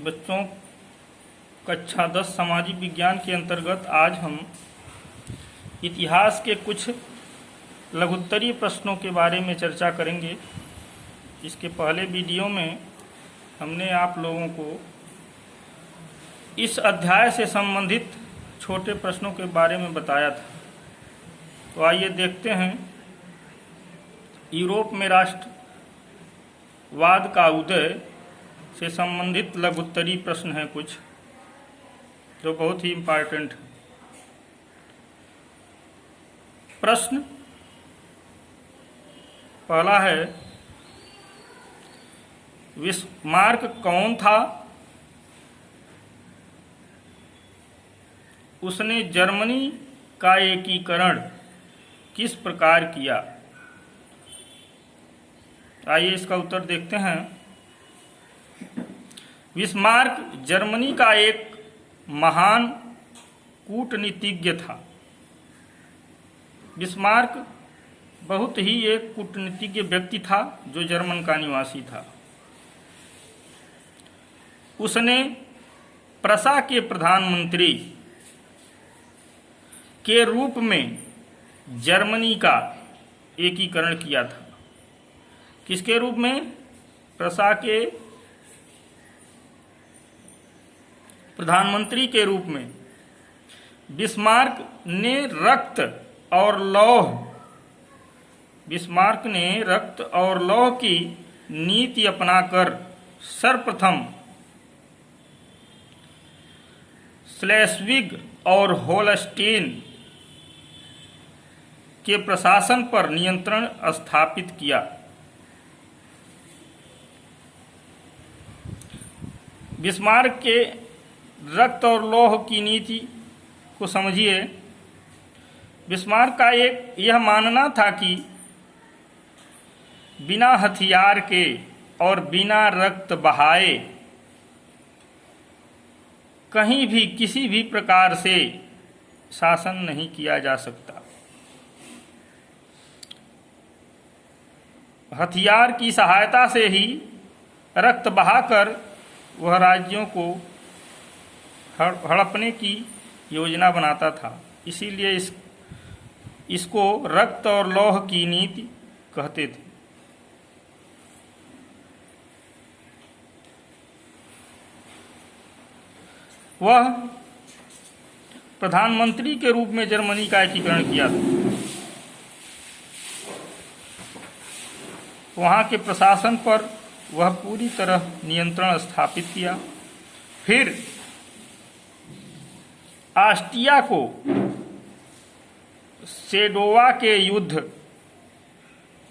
बच्चों, कक्षा 10 सामाजिक विज्ञान के अंतर्गत आज हम इतिहास के कुछ लघुत्तरीय प्रश्नों के बारे में चर्चा करेंगे। इसके पहले वीडियो में हमने आप लोगों को इस अध्याय से संबंधित छोटे प्रश्नों के बारे में बताया था। तो आइए देखते हैं। यूरोप में राष्ट्रवाद का उदय से संबंधित लघुत्तरीय प्रश्न हैं कुछ, जो बहुत ही इम्पोर्टेंट है। प्रश्न पहला है, बिस्मार्क कौन था? उसने जर्मनी का एकीकरण किस प्रकार किया? आइए इसका उत्तर देखते हैं। बिस्मार्क जर्मनी का एक महान कूटनीतिज्ञ था। बिस्मार्क बहुत ही एक कूटनीतिज्ञ व्यक्ति था जो जर्मन का निवासी था। उसने प्रशा के प्रधानमंत्री के रूप में जर्मनी का एकीकरण किया था। किसके रूप में? प्रशा के प्रधानमंत्री के रूप में। बिस्मार्क ने रक्त और लौह की नीति अपनाकर सर्वप्रथम स्लेस्विग और होलस्टीन के प्रशासन पर नियंत्रण स्थापित किया। बिस्मार्क के रक्त और लौह की नीति को समझिए। बिस्मार्क का एक यह मानना था कि बिना हथियार के और बिना रक्त बहाए कहीं भी किसी भी प्रकार से शासन नहीं किया जा सकता। हथियार की सहायता से ही रक्त बहाकर वह राज्यों को हड़पने की योजना बनाता था। इसीलिए इसको रक्त और लौह की नीति कहते थे। वह प्रधानमंत्री के रूप में जर्मनी का एकीकरण किया था। वहां के प्रशासन पर वह पूरी तरह नियंत्रण स्थापित किया। फिर ऑस्ट्रिया को सेडोवा के युद्ध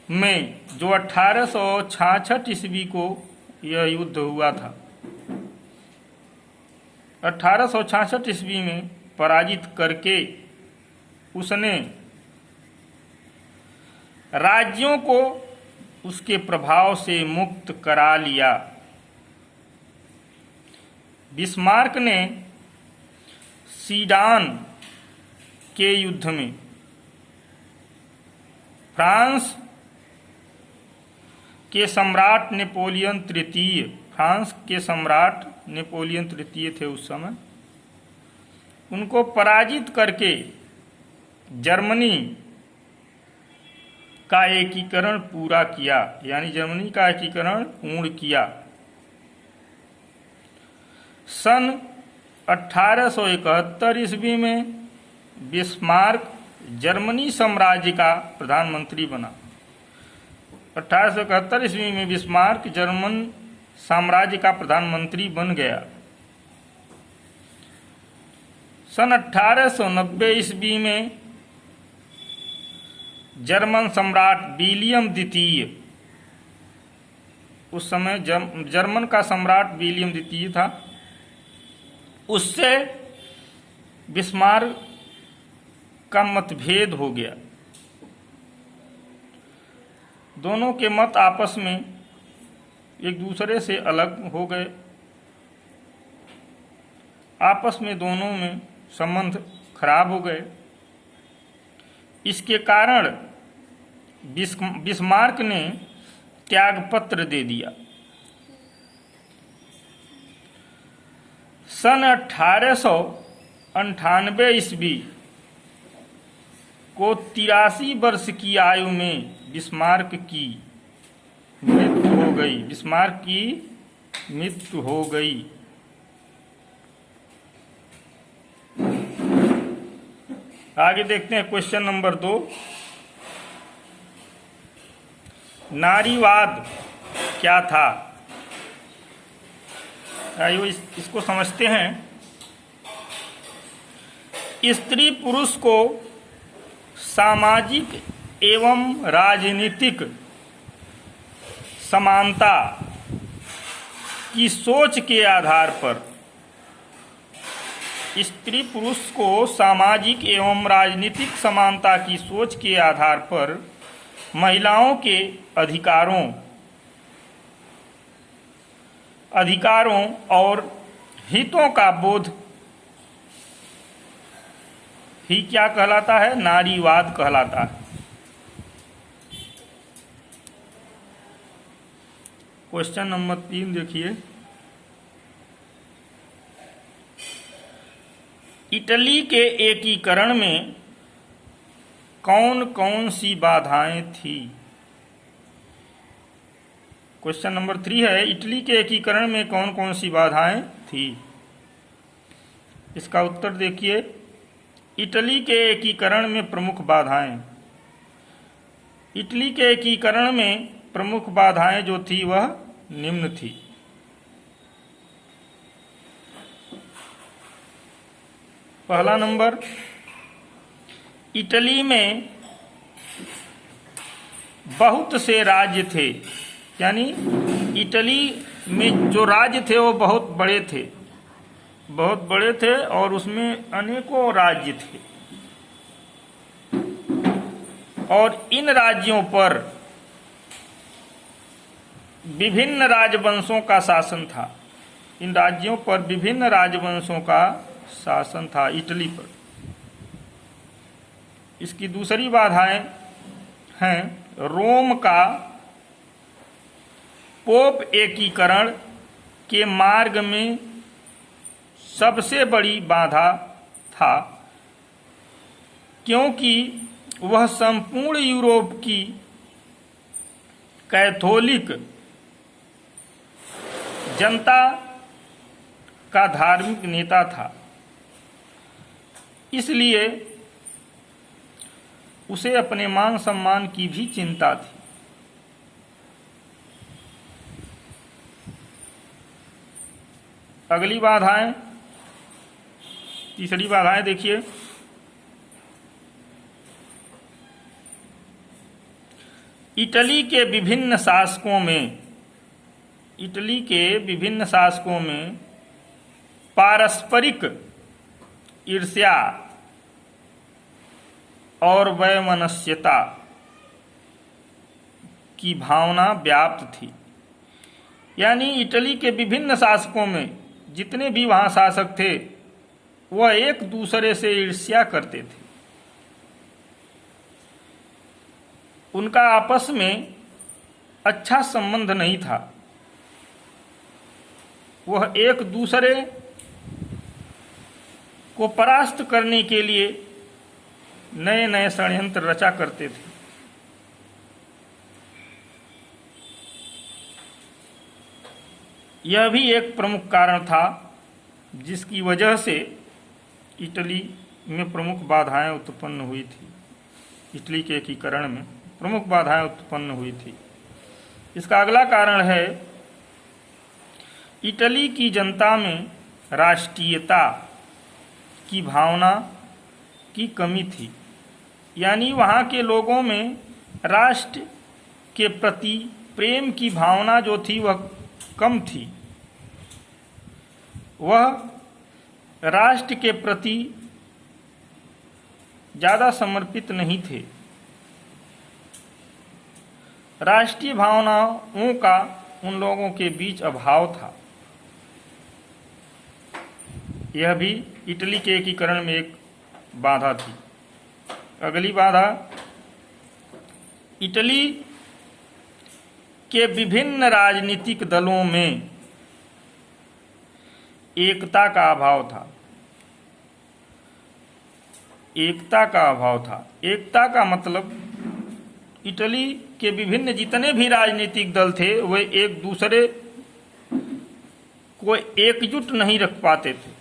में, जो 1866 ईस्वी को यह युद्ध हुआ था, 1866 ईस्वी में पराजित करके उसने राज्यों को उसके प्रभाव से मुक्त करा लिया। बिस्मार्क ने सीडान के युद्ध में फ्रांस के सम्राट नेपोलियन तृतीय थे उस समय, उनको पराजित करके जर्मनी का एकीकरण पूरा किया, यानी जर्मनी का एकीकरण पूर्ण किया। सन 1871 ईस्वी में बिस्मार्क जर्मनी साम्राज्य का प्रधानमंत्री बना। 1871 ईस्वी में बिस्मार्क जर्मन साम्राज्य का प्रधानमंत्री बन गया। सन 1890 ईस्वी में जर्मन सम्राट विलियम द्वितीय, उस समय जर्मन का सम्राट विलियम द्वितीय था, उससे बिस्मार्क का मतभेद हो गया। दोनों के मत आपस में एक दूसरे से अलग हो गए। आपस में दोनों में संबंध खराब हो गए। इसके कारण बिस्मार्क ने त्यागपत्र दे दिया। सन 1898 ईस्वी को 83 वर्ष की आयु में बिस्मार्क की मृत्यु हो गई। बिस्मार्क की मृत्यु हो गई। आगे देखते हैं क्वेश्चन नंबर 2। नारीवाद क्या था? आइए इसको समझते हैं। स्त्री पुरुष को सामाजिक एवं राजनीतिक समानता की सोच के आधार पर, स्त्री पुरुष को सामाजिक एवं राजनीतिक समानता की सोच के आधार पर महिलाओं के अधिकारों और हितों का बोध ही क्या कहलाता है? नारीवाद कहलाता है। क्वेश्चन नंबर 3 देखिए। इटली के एकीकरण में कौन कौन सी बाधाएं थी? क्वेश्चन नंबर 3 है, इटली के एकीकरण में कौन कौन सी बाधाएं थी? इसका उत्तर देखिए। इटली के एकीकरण में प्रमुख बाधाएं, इटली के एकीकरण में प्रमुख बाधाएं जो थी वह निम्न थी। पहला नंबर, इटली में बहुत से राज्य थे, यानी इटली में जो राज्य थे वो बहुत बड़े थे और उसमें अनेकों राज्य थे और इन राज्यों पर विभिन्न राजवंशों का शासन था। इन राज्यों पर विभिन्न राजवंशों का शासन था इटली पर। इसकी दूसरी बाधाएं हैं रोम का पोप एकीकरण के मार्ग में सबसे बड़ी बाधा था, क्योंकि वह संपूर्ण यूरोप की कैथोलिक जनता का धार्मिक नेता था, इसलिए उसे अपने मान सम्मान की भी चिंता थी। अगली बाधाएं, तीसरी बाधाएं देखिए। इटली के विभिन्न शासकों में पारस्परिक ईर्ष्या और वैमनस्यता की भावना व्याप्त थी। यानी इटली के विभिन्न शासकों में जितने भी वहां शासक थे वह एक दूसरे से ईर्ष्या करते थे। उनका आपस में अच्छा संबंध नहीं था। वह एक दूसरे को परास्त करने के लिए नए नए षड्यंत्र रचा करते थे। यह भी एक प्रमुख कारण था जिसकी वजह से इटली में प्रमुख बाधाएं उत्पन्न हुई थी। इटली के एकीकरण में प्रमुख बाधाएं उत्पन्न हुई थी। इसका अगला कारण है इटली की जनता में राष्ट्रीयता की भावना की कमी थी। यानी वहाँ के लोगों में राष्ट्र के प्रति प्रेम की भावना जो थी वह कम थी। वह राष्ट्र के प्रति ज़्यादा समर्पित नहीं थे। राष्ट्रीय भावनाओं का उन लोगों के बीच अभाव था। यह भी इटली के एकीकरण में एक बाधा थी। अगली बाधा, इटली के विभिन्न राजनीतिक दलों में एकता का अभाव था। एकता का अभाव था। एकता का मतलब इटली के विभिन्न जितने भी राजनीतिक दल थे वे एक दूसरे को एकजुट नहीं रख पाते थे।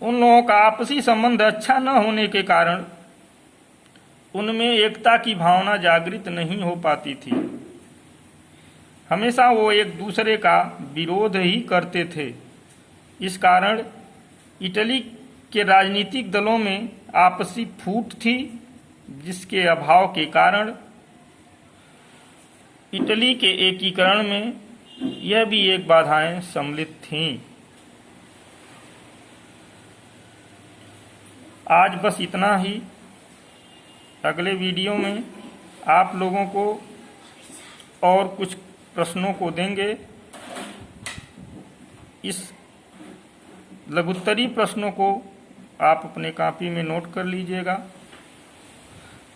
उन लोगों का आपसी संबंध अच्छा न होने के कारण उनमें एकता की भावना जागृत नहीं हो पाती थी। हमेशा वो एक दूसरे का विरोध ही करते थे। इस कारण इटली के राजनीतिक दलों में आपसी फूट थी, जिसके अभाव के कारण इटली के एकीकरण में यह भी एक बाधाएं सम्मिलित थीं। आज बस इतना ही। अगले वीडियो में आप लोगों को और कुछ प्रश्नों को देंगे। इस लघुत्तरी प्रश्नों को आप अपने कॉपी में नोट कर लीजिएगा।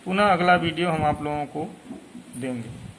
पुनः अगला वीडियो हम आप लोगों को देंगे।